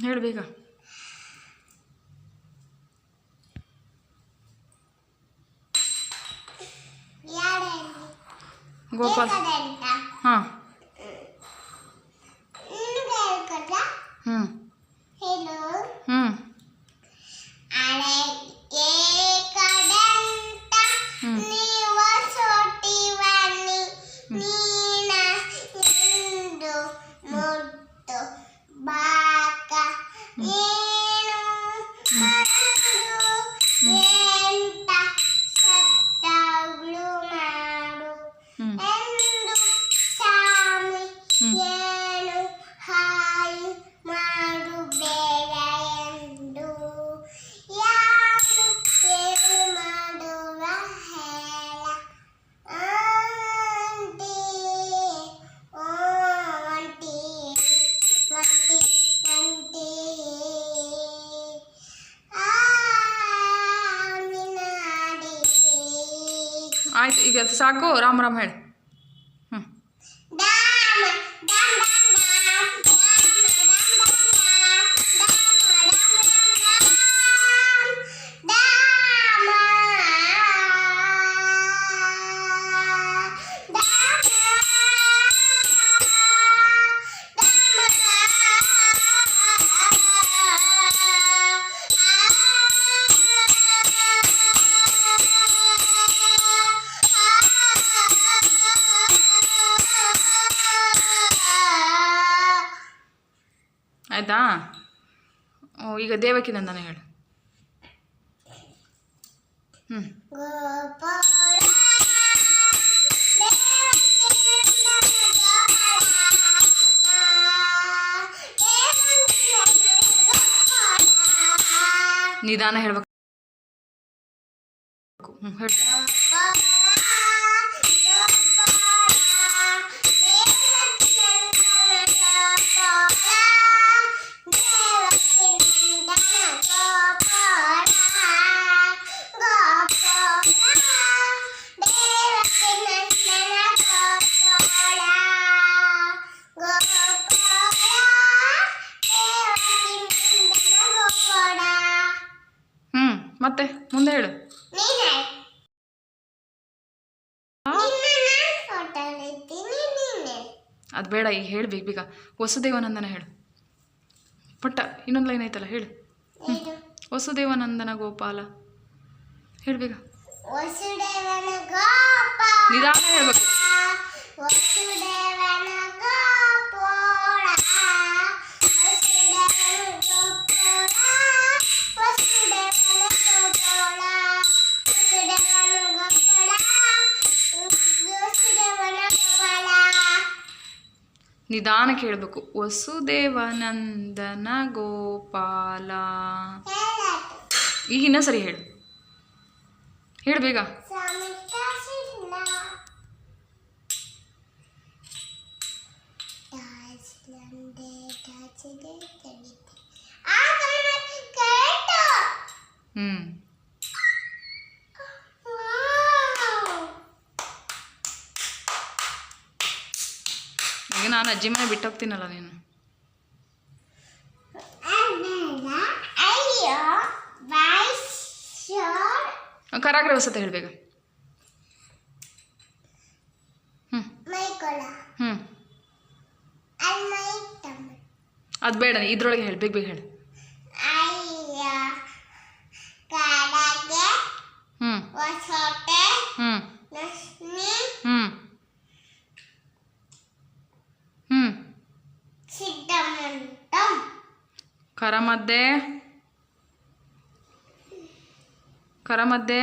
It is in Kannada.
ಹೇಳು ಬೇಗ. ಗೋಪಾಲ್. ಹಾಂ. ಹ್ಞೂ ಹ್ಞೂ ಆಯ್ತು, ಈಗ ಸಾಕು. ರಾಮ್ ರಾಮ್ ಹೇಳಿ. ಹ್ಞೂ ಆಯಿತಾ? ಈಗ ದೇವಕಿ ನಂದನ ಹೇಳು. ಹ್ಞೂ ನಿಧಾನ ಹೇಳ್ಬೇಕು. ಹೇಳಿ. ಮತ್ತೆ ಮುಂದೆ ಹೇಳು. ಅದು ಬೇಡ, ಈಗ ಹೇಳಬೇಕು ಬೇಗ. ವಸುದೇವನಂದನ ಹೇಳು. ಪುಟ್ಟ ಇನ್ನೊಂದು ಲೈನ್ ಐತಲ್ಲ, ಹೇಳು. ವಸುದೇವನಂದನ ಗೋಪಾಲ ಹೇಳು ಬೇಗ. ನಿಧಾನ ಹೇಳ್ಬೇಕು. ನಿಧಾನಕ್ಕೆ ಹೇಳಬೇಕು. ವಸುದೇವನಂದನ ಗೋಪಾಲ. ಈಗ ಇನ್ನೂ ಸರಿ ಹೇಳು. ಹೇಳು ಬೇಗ. ಈಗ ನಾನು ಅಜ್ಜಿ ಮನೆ ಬಿಟ್ಟು ಹೋಗ್ತೀನಲ್ಲ ನೀನು. ಕರಾಗ್ರೆ ವಸತ ಹೇಳ್ಬೇಕ. ಅದು ಬೇಡ, ಇದ್ರೊಳಗೆ ಹೇಳಿ, ಬೇಗ ಬೇಗ ಹೇಳಿ. ಕರ ಮಧ್ಯೆ